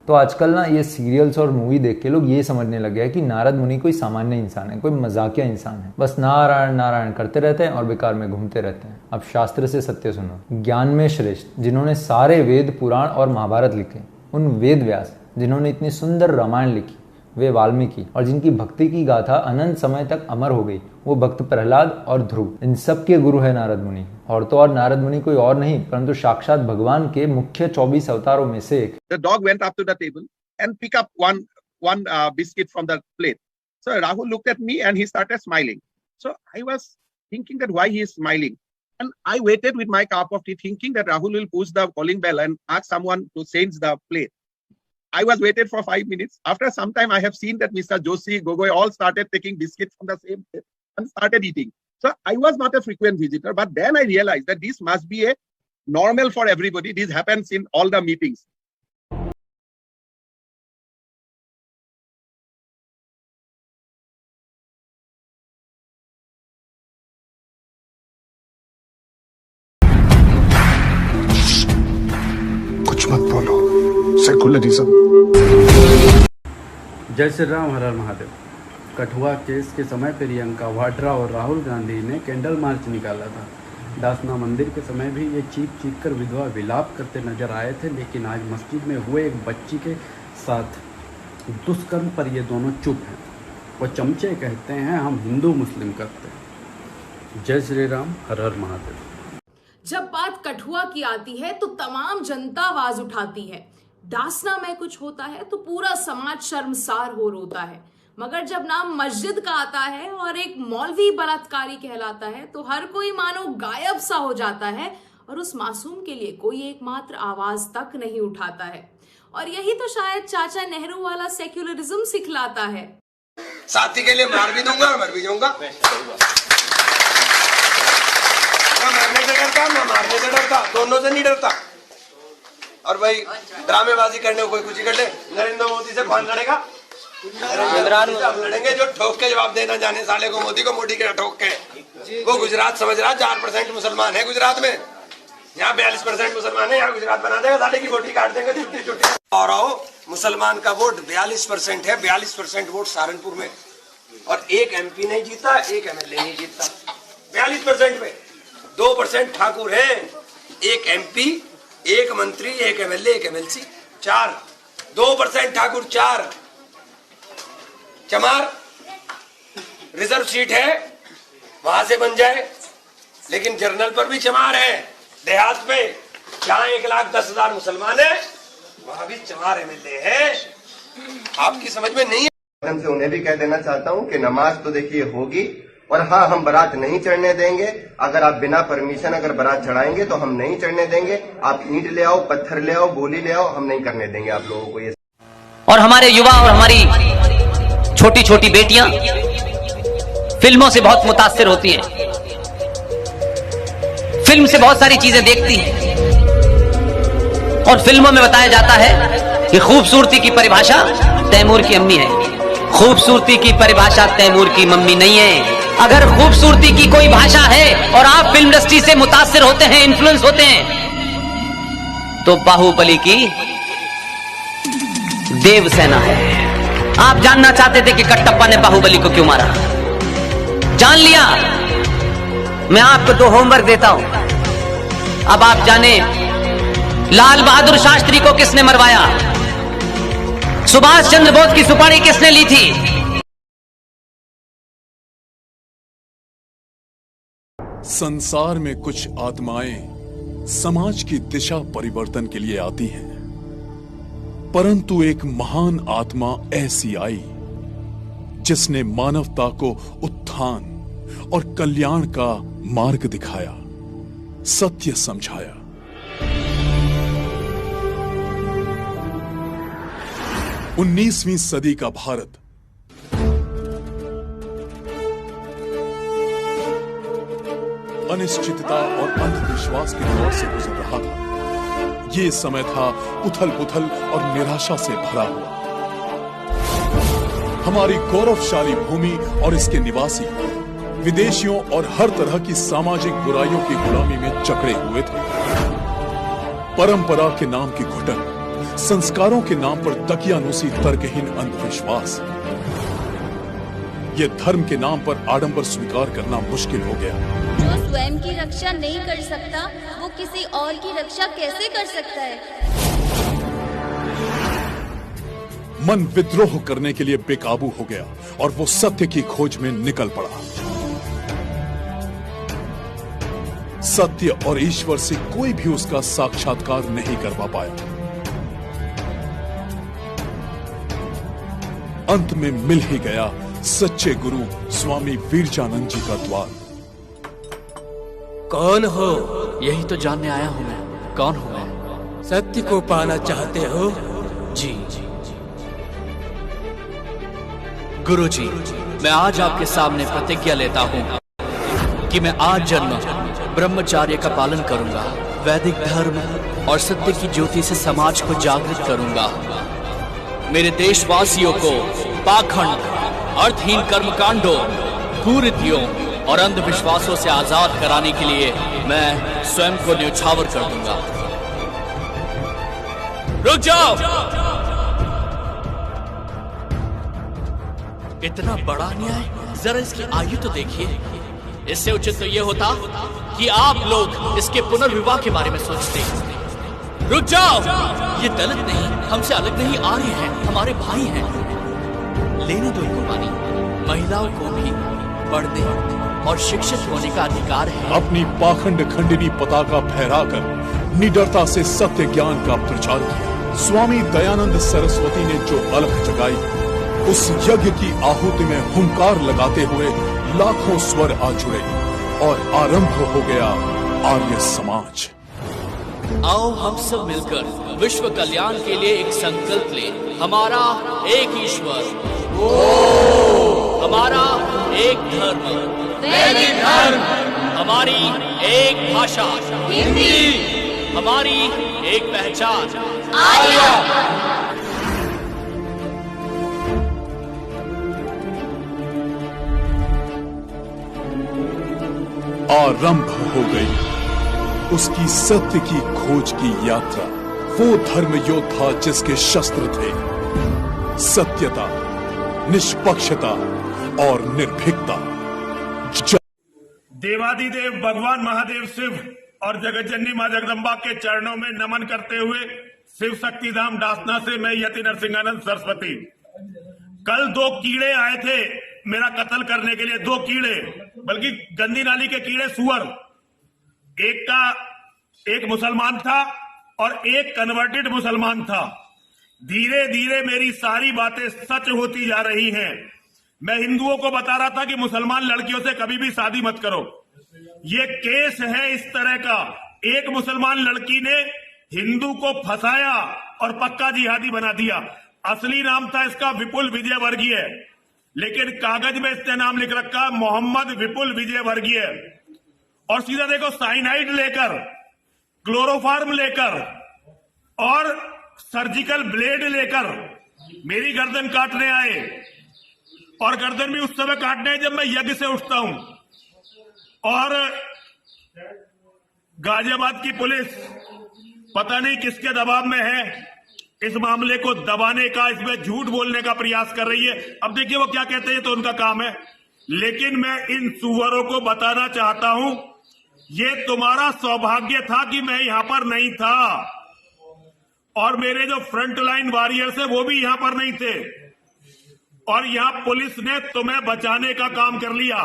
तो आजकल ना ये सीरियल्स और मूवी देख के लोग ये समझने लगे हैं कि नारद मुनि कोई सामान्य इंसान है, कोई मजाकिया इंसान है, बस नारायण नारायण करते रहते हैं और बेकार में घूमते रहते हैं। अब शास्त्र से सत्य सुनो। ज्ञान में श्रेष्ठ जिन्होंने सारे वेद, पुराण और महाभारत लिखे, उन वेद व्यास जिन्होंने इतनी सुंदर रामायण लिखी, वे वाल्मीकि, और जिनकी भक्ति की गाथा अनंत समय तक अमर हो गई, वो भक्त प्रहलाद और ध्रुव। इन सब के गुरु है नारद मुनि। और तो और नारद मुनि कोई और नहीं परंतु साक्षात भगवान के मुख्य 24 अवतारों में से एक। The dog went up to the table and pick up one biscuit from the plate. So Rahul looked at me and he started smiling. So I was thinking that why he is smiling, and I waited with my cup of tea thinking that Rahul will push the calling bell and ask someone to change the plate. I was waited for 5 minutes. After some time, I have seen that Mr. Joshi, Gogoi all started taking biscuits from the same plate and started eating. So I was not a frequent visitor, but then I realized that this must be a normal for everybody. This happens in all the meetings. कुछ मत बोलो, secularism. जय श्री राम, हर हर Mahadev. Kathua case के समय प्रियंका वाड्रा और राहुल गांधी ने candle march निकाला था। दासना मंदिर के समय भी ये चीख कर विधवा विलाप करते नजर आए थे, लेकिन आज मस्जिद में हुए एक बच्ची के साथ दुष्कर्म पर ये दोनों चुप हैं। वो चमचे कहते हैं हम हिंदू मुस्लिम करते हैं। जय श्री राम, हर हर महादेव। जब बात कठुआ की आती है तो तमाम जनता आवाज उठाती है। दासना में कुछ होता है तो पूरा समाज शर्मसार हो रोता है, मगर जब नाम मस्जिद का आता है और एक मौलवी बलात्कारी कहलाता है तो हर कोई मानो गायब सा हो जाता है और उस मासूम के लिए कोई एकमात्र आवाज तक नहीं उठाता है। और यही तो शायद चाचा नेहरू वाला सेक्युलरिज्म सिखलाता है। साथी के लिए मार भी दूंगा और मर भी जाऊंगा। ना मरने से डरता, ना मारने से डरता, दोनों से नहीं डरता। और भाई ड्रामेबाजी करने को कोई कुछ ही कर ले। नरेंद्र मोदी से कौन लड़ेगा? लड़ेंगे जो ठोक के जवाब देना जाने साले को, मोदी को मोदी के ठोक के। वो गुजरात समझ रहा 4% मुसलमान है गुजरात में, यहाँ 42% मुसलमान है, यहाँ गुजरात बना देगा, साले की बोटी काट देंगे छुट्टी छुट्टी। और आओ, मुसलमान का वोट 42% है, 42% वोट सहारनपुर में, और एक MP नहीं जीता, एक MLA नहीं जीता। 42% में 2% ठाकुर है, एक MP, एक मंत्री, एक MLA, एक MLC, 4। 2% ठाकुर, 4। चमार रिजर्व सीट है, वहां से बन जाए, लेकिन जर्नल पर भी चमार है। देहात में जहां 1,10,000 मुसलमान है, वहां भी चमार MLA है। आपकी समझ में नहीं है। से उन्हें भी कह देना चाहता हूं कि नमाज तो देखिए होगी, और हाँ, हम बारात नहीं चढ़ने देंगे। अगर आप बिना परमिशन अगर बारात चढ़ाएंगे तो हम नहीं चढ़ने देंगे। आप ईंट ले आओ, पत्थर ले आओ, गोली ले आओ, हम नहीं करने देंगे आप लोगों को ये। और हमारे युवा और हमारी छोटी छोटी बेटियां फिल्मों से बहुत मुतासिर होती हैं, फिल्म से बहुत सारी चीजें देखती हैं, और फिल्मों में बताया जाता है कि खूबसूरती की परिभाषा तैमूर की अम्मी है। खूबसूरती की परिभाषा तैमूर की मम्मी नहीं है। अगर खूबसूरती की कोई भाषा है और आप फिल्म इंडस्ट्री से मुतासिर होते हैं, इन्फ्लुएंस होते हैं, तो बाहुबली की देवसेना है। आप जानना चाहते थे कि कटप्पा ने बाहुबली को क्यों मारा? जान लिया। मैं आपको 2 होमवर्क देता हूं, अब आप जाने लाल बहादुर शास्त्री को किसने मरवाया, सुभाष चंद्र बोस की सुपारी किसने ली थी। संसार में कुछ आत्माएं समाज की दिशा परिवर्तन के लिए आती हैं, परंतु एक महान आत्मा ऐसी आई जिसने मानवता को उत्थान और कल्याण का मार्ग दिखाया, सत्य समझाया। 19वीं सदी का भारत अनिश्चितता और अंधविश्वास के दौर से गुजर रहा था। ये समय था उथल पुथल और निराशा से भरा हुआ। हमारी गौरवशाली भूमि और इसके निवासी विदेशियों और हर तरह की सामाजिक बुराइयों की गुलामी में जकड़े हुए थे। परंपरा के नाम की घुटन, संस्कारों के नाम पर दकियानूसी तर्कहीन अंधविश्वास, ये धर्म के नाम पर आडंबर स्वीकार करना मुश्किल हो गया। जो स्वयं की रक्षा नहीं कर सकता वो किसी और की रक्षा कैसे कर सकता है? मन विद्रोह करने के लिए बेकाबू हो गया और वो सत्य की खोज में निकल पड़ा। सत्य और ईश्वर से कोई भी उसका साक्षात्कार नहीं करवा पाया। अंत में मिल ही गया सच्चे गुरु स्वामी वीरजानंद जी का द्वार। कौन हो? यही तो जानने आया हूं मैं। कौन हूं मैं? सत्य को पाना चाहते हो? जी गुरुजी, मैं आज आपके सामने प्रतिज्ञा लेता हूं कि मैं आज जन्म ब्रह्मचार्य का पालन करूंगा, वैदिक धर्म और सत्य की ज्योति से समाज को जागृत करूंगा। मेरे देशवासियों को पाखंड, अर्थहीन कर्मकांडों, कुरीतियों और अंधविश्वासों से आजाद कराने के लिए मैं स्वयं को न्यौछावर कर दूंगा। रुक जाओ! इतना बड़ा अन्याय, जरा इसकी आयु तो देखिए। इससे उचित तो यह होता कि आप लोग इसके पुनर्विवाह के बारे में सोचते। रुक जाओ! ये दलित नहीं, हमसे अलग नहीं, आर्य हैं, हमारे भाई हैं। लेने दो इनको पानी। महिलाओं को भी पढ़ने और शिक्षित होने का अधिकार है। अपनी पाखंड खंडिनी पताका फहराकर निडरता से सत्य ज्ञान का प्रचार किया। स्वामी दयानंद सरस्वती ने जो अलख जगाई, उस यज्ञ की आहुति में हुंकार लगाते हुए लाखों स्वर आ जुड़े और आरंभ हो गया आर्य समाज। आओ हम सब मिलकर विश्व कल्याण के लिए एक संकल्प लें। हमारा एक ईश्वर, हमारा एक धर्म, वैदिक धर्म, हमारी एक भाषा हिंदी, हमारी एक पहचान आर्य। आरंभ हो गई उसकी सत्य की खोज की यात्रा। वो धर्म योद्धा जिसके शस्त्र थे सत्यता, निष्पक्षता और निर्भीकता। देवादिदेव भगवान महादेव शिव और जगत जननी मां जगदम्बा के चरणों में नमन करते हुए शिव शक्ति धाम डासना से मैं यति नरसिंहानंद सरस्वती। कल 2 कीड़े आए थे मेरा कत्ल करने के लिए। 2 कीड़े, बल्कि गंदी नाली के कीड़े, सुअर। एक मुसलमान था और एक कन्वर्टेड मुसलमान था। धीरे धीरे मेरी सारी बातें सच होती जा रही हैं। मैं हिंदुओं को बता रहा था कि मुसलमान लड़कियों से कभी भी शादी मत करो। ये केस है इस तरह का। एक मुसलमान लड़की ने हिंदू को फंसाया और पक्का जिहादी बना दिया। असली नाम था इसका विपुल विजय वर्गीय, लेकिन कागज में इसने नाम लिख रखा मोहम्मद विपुल विजय वर्गीय। और सीधा देखो, साइनाइड लेकर, क्लोरोफार्म लेकर और सर्जिकल ब्लेड लेकर मेरी गर्दन काटने आए। और गर्दन भी उस समय काटने आए जब मैं यज्ञ से उठता हूं। और गाजियाबाद की पुलिस पता नहीं किसके दबाव में है, इस मामले को दबाने का, इसमें झूठ बोलने का प्रयास कर रही है। अब देखिए वो क्या कहते हैं, तो उनका काम है। लेकिन मैं इन सुअरों को बताना चाहता हूं, ये तुम्हारा सौभाग्य था कि मैं यहां पर नहीं था, और मेरे जो फ्रंट लाइन वॉरियर्स है वो भी यहां पर नहीं थे। और यहां पुलिस ने तुम्हें बचाने का काम कर लिया।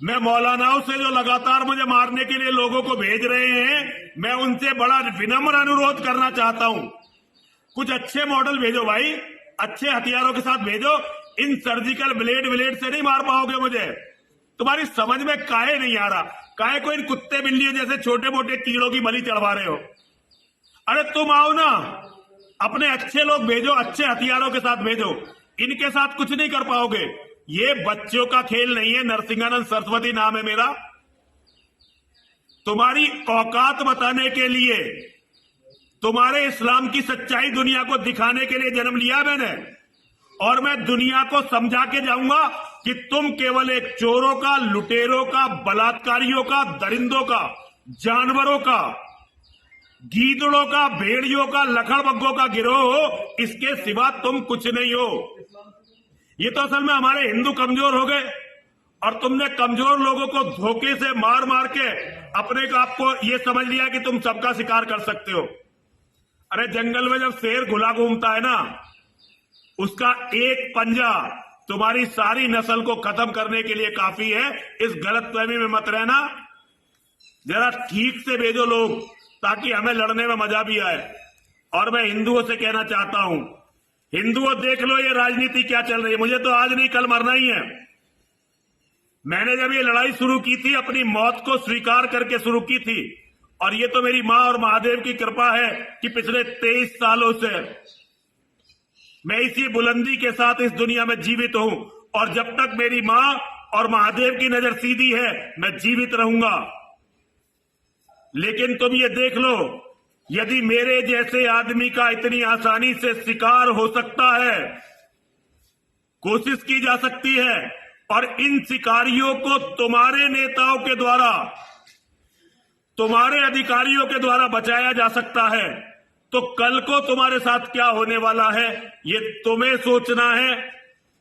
मैं मौलानाओं से जो लगातार मुझे मारने के लिए लोगों को भेज रहे हैं, मैं उनसे बड़ा विनम्र अनुरोध करना चाहता हूं, कुछ अच्छे मॉडल भेजो भाई, अच्छे हथियारों के साथ भेजो। इन सर्जिकल ब्लेड से नहीं मार पाओगे मुझे। तुम्हारी समझ में काहे नहीं आ रहा, काहे को इन कुत्ते बिल्लियों जैसे छोटे मोटे कीड़ों की बलि चढ़वा रहे हो। अरे तुम आओ ना, अपने अच्छे लोग भेजो, अच्छे हथियारों के साथ भेजो। इनके साथ कुछ नहीं कर पाओगे। ये बच्चों का खेल नहीं है। नरसिंहानंद सरस्वती नाम है मेरा। तुम्हारी औकात बताने के लिए, तुम्हारे इस्लाम की सच्चाई दुनिया को दिखाने के लिए जन्म लिया मैंने। और मैं दुनिया को समझा के जाऊंगा कि तुम केवल एक चोरों का, लुटेरों का, बलात्कारियों का, दरिंदों का, जानवरों का गीदड़ों का, भेड़ियों का, लखड़बग्गों का गिरोह हो, इसके सिवा तुम कुछ नहीं हो। ये तो असल में हमारे हिंदू कमजोर हो गए और तुमने कमजोर लोगों को धोखे से मार मार के अपने को आपको ये समझ लिया कि तुम सबका शिकार कर सकते हो। अरे जंगल में जब शेर घुला घूमता है ना, उसका एक पंजा तुम्हारी सारी नस्ल को खत्म करने के लिए काफी है। इस गलतफहमी में मत रहना, जरा ठीक से भेजो लोग ताकि हमें लड़ने में मजा भी आए। और मैं हिंदुओं से कहना चाहता हूं, हिंदुओं देख लो ये राजनीति क्या चल रही है। मुझे तो आज नहीं कल मरना ही है। मैंने जब ये लड़ाई शुरू की थी अपनी मौत को स्वीकार करके शुरू की थी, और ये तो मेरी मां और महादेव की कृपा है कि पिछले 23 सालों से मैं इसी बुलंदी के साथ इस दुनिया में जीवित हूं, और जब तक मेरी मां और महादेव की नजर सीधी है मैं जीवित रहूंगा। लेकिन तुम ये देख लो, यदि मेरे जैसे आदमी का इतनी आसानी से शिकार हो सकता है, कोशिश की जा सकती है, और इन शिकारियों को तुम्हारे नेताओं के द्वारा, तुम्हारे अधिकारियों के द्वारा बचाया जा सकता है, तो कल को तुम्हारे साथ क्या होने वाला है ये तुम्हें सोचना है।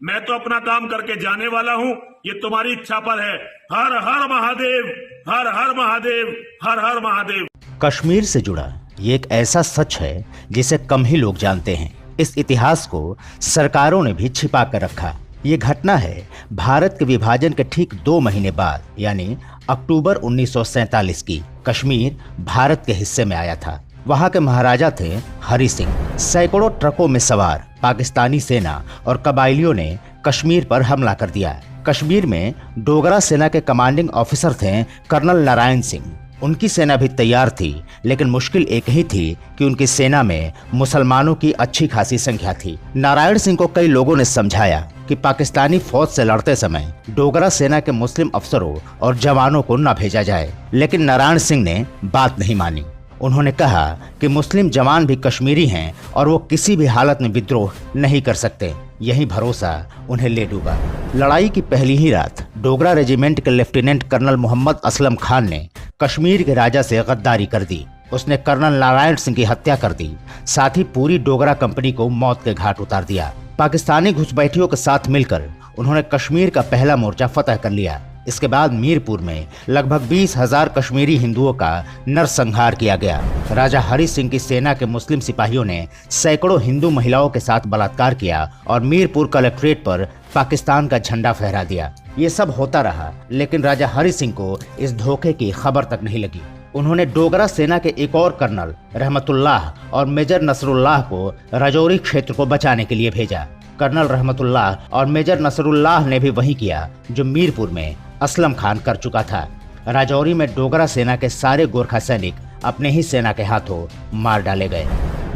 मैं तो अपना काम करके जाने वाला हूं, ये तुम्हारी इच्छा पर है। हर हर महादेव, हर हर महादेव, हर हर महादेव। कश्मीर से जुड़ा ये एक ऐसा सच है जिसे कम ही लोग जानते हैं। इस इतिहास को सरकारों ने भी छिपा कर रखा। ये घटना है भारत के विभाजन के ठीक 2 महीने बाद, यानी अक्टूबर 1947 की। कश्मीर भारत के हिस्से में आया था। वहां के महाराजा थे हरि सिंह। सैकड़ों ट्रकों में सवार पाकिस्तानी सेना और कबायलियों ने कश्मीर पर हमला कर दिया। कश्मीर में डोगरा सेना के कमांडिंग ऑफिसर थे कर्नल नारायण सिंह। उनकी सेना भी तैयार थी, लेकिन मुश्किल एक ही थी कि उनकी सेना में मुसलमानों की अच्छी खासी संख्या थी। नारायण सिंह को कई लोगों ने समझाया कि पाकिस्तानी फौज से लड़ते समय डोगरा सेना के मुस्लिम अफसरों और जवानों को न भेजा जाए, लेकिन नारायण सिंह ने बात नहीं मानी। उन्होंने कहा कि मुस्लिम जवान भी कश्मीरी हैं और वो किसी भी हालत में विद्रोह नहीं कर सकते। यही भरोसा उन्हें ले डूबा। लड़ाई की पहली ही रात डोगरा रेजिमेंट के लेफ्टिनेंट कर्नल मोहम्मद असलम खान ने कश्मीर के राजा से गद्दारी कर दी। उसने कर्नल नारायण सिंह की हत्या कर दी, साथ ही पूरी डोगरा कंपनी को मौत के घाट उतार दिया। पाकिस्तानी घुसपैठियों के साथ मिलकर उन्होंने कश्मीर का पहला मोर्चा फतह कर लिया। इसके बाद मीरपुर में लगभग 20,000 कश्मीरी हिंदुओं का नरसंहार किया गया। राजा हरि सिंह की सेना के मुस्लिम सिपाहियों ने सैकड़ों हिंदू महिलाओं के साथ बलात्कार किया और मीरपुर कलेक्ट्रेट पर पाकिस्तान का झंडा फहरा दिया। ये सब होता रहा, लेकिन राजा हरि सिंह को इस धोखे की खबर तक नहीं लगी। उन्होंने डोगरा सेना के एक और कर्नल रहमतुल्लाह और मेजर नसरुल्लाह को राजौरी क्षेत्र को बचाने के लिए भेजा। कर्नल रहमतुल्लाह और मेजर नसरुल्लाह ने भी वही किया जो मीरपुर में असलम खान कर चुका था। राजौरी में डोगरा सेना के सारे गोरखा सैनिक अपने ही सेना के हाथों मार डाले गए।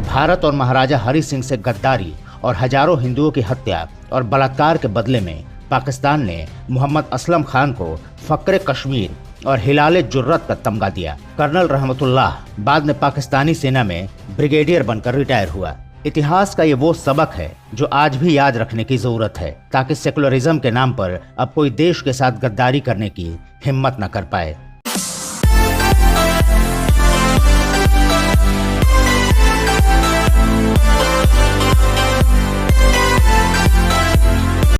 भारत और महाराजा हरि सिंह से गद्दारी और हजारों हिंदुओं की हत्या और बलात्कार के बदले में पाकिस्तान ने मोहम्मद असलम खान को फक्रे कश्मीर और हिलाले जुर्रत का तमगा दिया। कर्नल रहमतुल्लाह बाद में पाकिस्तानी सेना में ब्रिगेडियर बनकर रिटायर हुआ। इतिहास का ये वो सबक है जो आज भी याद रखने की जरूरत है, ताकि सेकुलरिज्म के नाम पर अब कोई देश के साथ गद्दारी करने की हिम्मत न कर पाए।